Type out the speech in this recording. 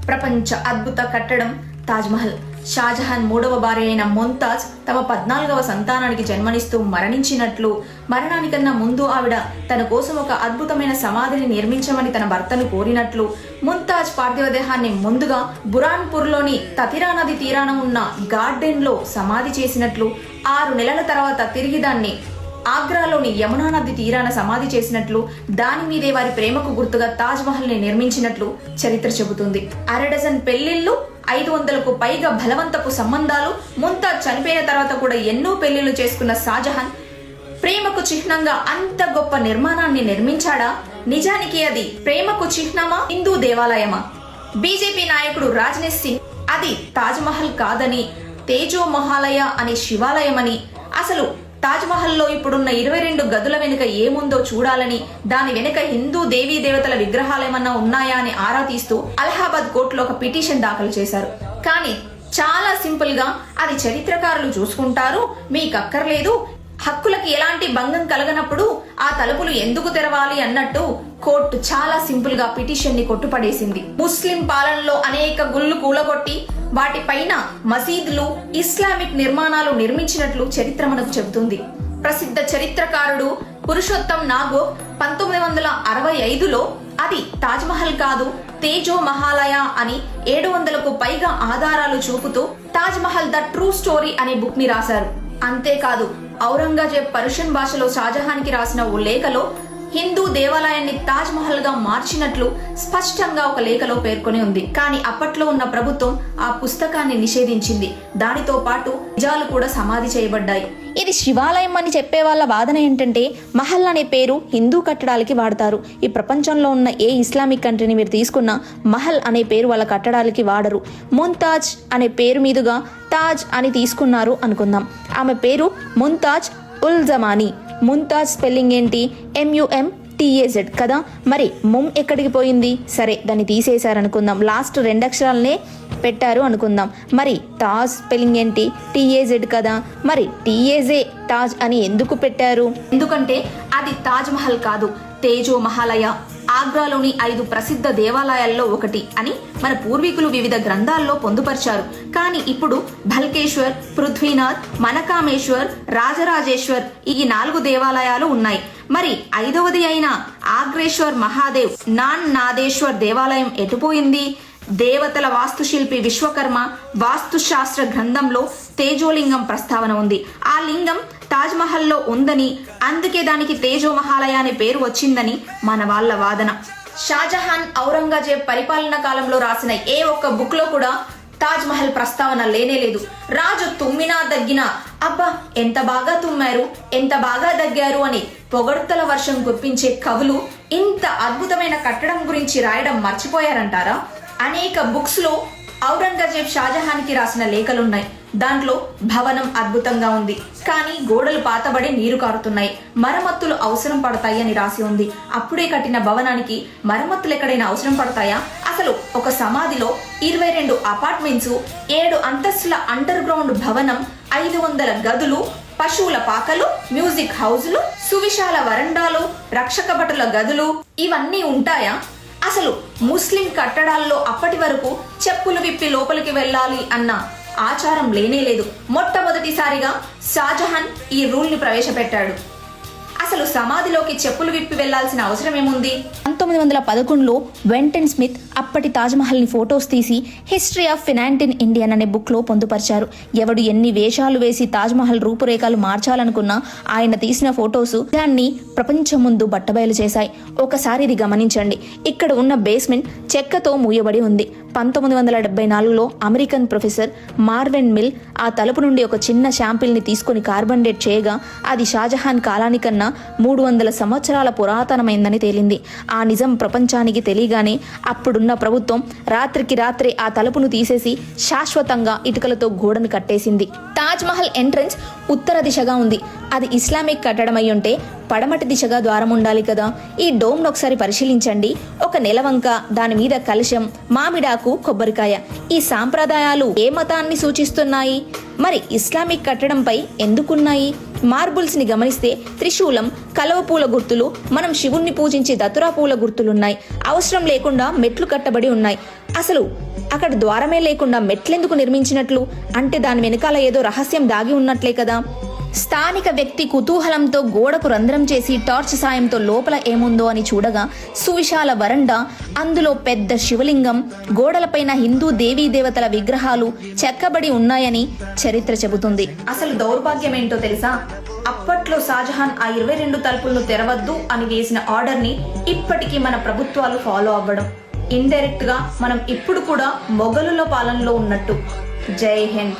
ప్రపంచ అద్భుత కట్టడం తాజ్మహల్. షాజహాన్ మూడవ భార్య అయిన ముంతాజ్ తమ 14వ సంతానానికి జన్మనిస్తూ మరణించినట్లు, మరణానికన్నా ముందు ఆవిడ తన కోసం ఒక అద్భుతమైన సమాధిని నిర్మించమని తన భర్తను కోరినట్లు, ముంతాజ్ పార్థివ దేహాన్ని ముందుగా బురాన్పూర్లోని తతిరా నది తీరాన ఉన్న గార్డెన్ లో సమాధి చేసినట్లు, 6 నెలల తర్వాత తిరిగి దాన్ని ఆగ్రాలోని యమునా నది తీరాన సమాధి చేసినట్లు, దాని మీదే వారి ప్రేమకు గుర్తుగా తాజ్ మహల్ ని నిర్మించినట్లు చరిత్ర చెబుతుంది. 1/2 డజన్ పెళ్లిళ్లు, 500కు పైగా బలవంతపు సంబంధాలు, ముంతాజ్ చనిపోయిన తర్వాత కూడా ఎన్నో పెళ్లిళ్లు చేసుకున్న షాజహాన్ ప్రేమకు చిహ్నంగా అంత గొప్ప నిర్మాణాన్ని నిర్మించాడా? నిజానికి అది ప్రేమకు చిహ్నమా, హిందూ దేవాలయమా? బీజేపీ నాయకుడు రాజ్నాథ్ సింగ్ అది తాజ్ మహల్ కాదని, తేజో మహాలయ అనే శివాలయమని, అసలు తాజ్ మహల్లో ఇప్పుడున్న 22 గదుల వెనుక ఏముందో చూడాలని, దాని వెనుక హిందూ దేవీ దేవతల విగ్రహాలేమన్నా ఉన్నాయా అని ఆరా తీస్తూ అలహాబాద్ కోర్టులో ఒక పిటిషన్ దాఖలు చేశారు. కానీ చాలా సింపుల్ గా అది చరిత్రకారులు చూసుకుంటారు, మీకక్కర్లేదు, హక్కులకి ఎలాంటి భంగం కలగనప్పుడు ఆ తలుపులు ఎందుకు తెరవాలి అన్నట్టు కోర్టు చాలా సింపుల్ గా పిటిషన్ ని కొట్టుపడేసింది. ముస్లిం పాలనలో అనేక గుళ్ళు కూలగొట్టి వాటిపైన మసీదులు, ఇస్లామిక్ నిర్మాణాలు నిర్మించినట్లు చరిత్ర మనకు చెబుతుంది. ప్రసిద్ధ చరిత్రకారుడు పురుషోత్తం నాగోర్ 1965లో అది తాజ్ మహల్ కాదు, తేజో మహాలయ అని 700కు పైగా ఆధారాలు చూపుతూ Taj Mahal the true story అనే బుక్ ని రాశారు. అంతేకాదు, ఔరంగజేబ్ పర్షియన్ భాషలో షాజహాన్ కి రాసిన ఓ లేఖలో హిందూ దేవాలయాన్ని తాజ్ మహల్ గా మార్చినట్లు స్పష్టంగా ఒక లేఖలో పేర్కొని ఉంది. కానీ అప్పట్లో ఉన్న ప్రభుత్వం ఆ పుస్తకాన్ని నిషేధించింది. దానితో పాటు నిజాలు కూడా సమాధి చేయబడ్డాయి. ఇది శివాలయం అని చెప్పే వాళ్ళ వాదన ఏంటంటే, మహల్ అనే పేరు హిందూ కట్టడాలకి వాడతారు. ఈ ప్రపంచంలో ఉన్న ఏ ఇస్లామిక్ కంట్రీని మీరు తీసుకున్నా మహల్ అనే పేరు వాళ్ళ కట్టడాలకి వాడరు. ముంతాజ్ అనే పేరు మీదుగా తాజ్ అని తీసుకున్నారు అనుకుందాం. ఆమె పేరు ముంతాజ్ ఉల్ జమానీ. ముంతాజ్ స్పెల్లింగ్ ఏంటి? MUMTAZ కదా. మరి ముమ్ ఎక్కడికి పోయింది? సరే, దాన్ని తీసేశారనుకుందాం, లాస్ట్ 2 అక్షరాలనే పెట్టారు అనుకుందాం. మరి తాజ్ స్పెల్లింగ్ ఏంటి? TAZ కదా. మరి TAZ తాజ్ అని ఎందుకు పెట్టారు? ఎందుకంటే అది తాజ్ మహల్ కాదు, తేజో మహాలయ, ఆగ్రాలోని 5 ప్రసిద్ధ దేవాలయాల్లో ఒకటి అని మన పూర్వీకులు వివిధ గ్రంథాల్లో పొందుపరిచారు. కానీ ఇప్పుడు భల్కేశ్వర్, పృథ్వీనాథ్, మనకామేశ్వర్, రాజరాజేశ్వర్ ఈ 4 దేవాలయాలు ఉన్నాయి. మరి 5వది అయిన ఆగ్రేశ్వర్ మహాదేవ్ నాదేశ్వర్ దేవాలయం ఎటుపోయింది? దేవతల వాస్తుశిల్పి విశ్వకర్మ వాస్తుశాస్త్ర గ్రంథంలో తేజోలింగం ప్రస్తావన ఉంది. ఆ లింగం తాజ్ మహల్లో ఉందని, అందుకే దానికి తేజో మహాలయ అనే పేరు వచ్చిందని మన వాళ్ళ వాదన. షాజహాన్, ఔరంగజేబ్ పరిపాలన కాలంలో రాసిన ఏ ఒక్క బుక్ లో కూడా తాజ్ మహల్ ప్రస్తావన లేనేలేదు. రాజు తుమ్మినా దగ్గినా అబ్బా ఎంత బాగా తుమ్మారు, ఎంత బాగా దగ్గారు అని పొగడ్తల వర్షం కురిపించే కవులు ఇంత అద్భుతమైన కట్టడం గురించి రాయడం మర్చిపోయారంటారా? అనేక బుక్స్ లో ఔరంగజేబ్ షాజహాన్ కి రాసిన లేఖలున్నాయి. దాంట్లో భవనం అద్భుతంగా ఉంది, కానీ గోడలు పాతబడి నీరు కారుతున్నాయి, మరమ్మతులు అవసరం పడతాయి అని రాసి ఉంది. అప్పుడే కట్టిన భవనానికి మరమ్మతులు ఎక్కడైనా అవసరం పడతాయా? అసలు ఒక సమాధిలో 22 అపార్ట్మెంట్స్, 7 అంతస్తుల అండర్ గ్రౌండ్ భవనం, 500 గదులు, పశువుల పాకలు, మ్యూజిక్ హౌజులు, సువిశాల వరండాలు, రక్షక భటుల గదులు ఇవన్నీ ఉంటాయా? అసలు ముస్లిం కట్టడాల్లో అప్పటి వరకు చెప్పులు విప్పి లోపలికి వెళ్ళాలి అన్న ఆచారం లేనేలేదు. మొట్టమొదటిసారిగా షాజహాన్ ఈ రూల్ ని ప్రవేశపెట్టాడు. అసలు సమాధిలోకి చెప్పులు విప్పి వెళ్లాల్సిన అవసరం ఏముంది? 1911లో వెంటన్ స్మిత్ అప్పటి తాజ్మహల్ ని ఫొటోస్ తీసి హిస్టరీ ఆఫ్ ఫినాంట్ ఇన్ ఇండియన్ అనే బుక్ లో పొందుపరిచారు. ఎవడు ఎన్ని వేషాలు వేసి తాజ్మహల్ రూపురేఖలు మార్చాలనుకున్నా ఆయన తీసిన ఫొటోస్ దాన్ని ప్రపంచం ముందు బట్టబయలు చేశాయి. ఒకసారి ఇది గమనించండి. ఇక్కడ ఉన్న బేస్మెంట్ చెక్కతో మూయబడి ఉంది. 1974లో అమెరికన్ ప్రొఫెసర్ మార్వెన్ మిల్ ఆ తలుపు నుండి ఒక చిన్న శాంపిల్ ని తీసుకుని కార్బన్ డేట్ చేయగా అది షాజహాన్ కాలానికన్నా 300 సంవత్సరాల పురాతనమైందని తేలింది. ఆ నిజం ప్రపంచానికి తెలియగానే అప్పుడున్న ప్రభుత్వం రాత్రికి రాత్రే ఆ తలుపును తీసేసి శాశ్వతంగా ఇటుకలతో గోడను కట్టేసింది. తాజ్ మహల్ ఎంట్రన్స్ ఉత్తర దిశగా ఉంది. అది ఇస్లామిక్ కట్టడం అయి ఉంటే పడమటి దిశగా ద్వారం ఉండాలి కదా. ఈ డోమ్ ను ఒకసారి పరిశీలించండి. ఒక నెలవంక, దాని మీద కలశం, మామిడాకు, కొబ్బరికాయ. ఈ సాంప్రదాయాలు ఏ మతాన్ని సూచిస్తున్నాయి? మరి ఇస్లామిక్ కట్టడంపై ఎందుకున్నాయి? మార్బుల్స్ ని గమనిస్తే త్రిశూలం, కలవ పూల గుర్తులు, మనం శివుణ్ణి పూజించే దతురా పూల గుర్తులున్నాయి. అవసరం లేకుండా మెట్లు కట్టబడి ఉన్నాయి. అసలు అక్కడ ద్వారమే లేకుండా మెట్లెందుకు నిర్మించినట్లు? అంటే దాని వెనకాల ఏదో రహస్యం దాగి ఉన్నట్లే కదా. స్థానిక వ్యక్తి కుతూహలంతో గోడకు రంధ్రం చేసి టార్చ్ సాయంతో లోపల ఏముందో అని చూడగా సువిశాల వరండా, అందులో పెద్ద శివలింగం, గోడలపైన హిందూ దేవీ దేవతల విగ్రహాలు చెక్కబడి ఉన్నాయని చరిత్ర చెబుతుంది. అసలు దౌర్భాగ్యం ఏంటో తెలుసా? అప్పట్లో షాజహాన్ ఆ 22 తలుపులను తెరవద్దు అని వేసిన ఆర్డర్ ని ఇప్పటికీ మన ప్రభుత్వాలు ఫాలో అవ్వడం. ఇండైరెక్ట్ గా మనం ఇప్పుడు కూడా మొఘలుల పాలనలో ఉన్నట్టు. జై హింద్.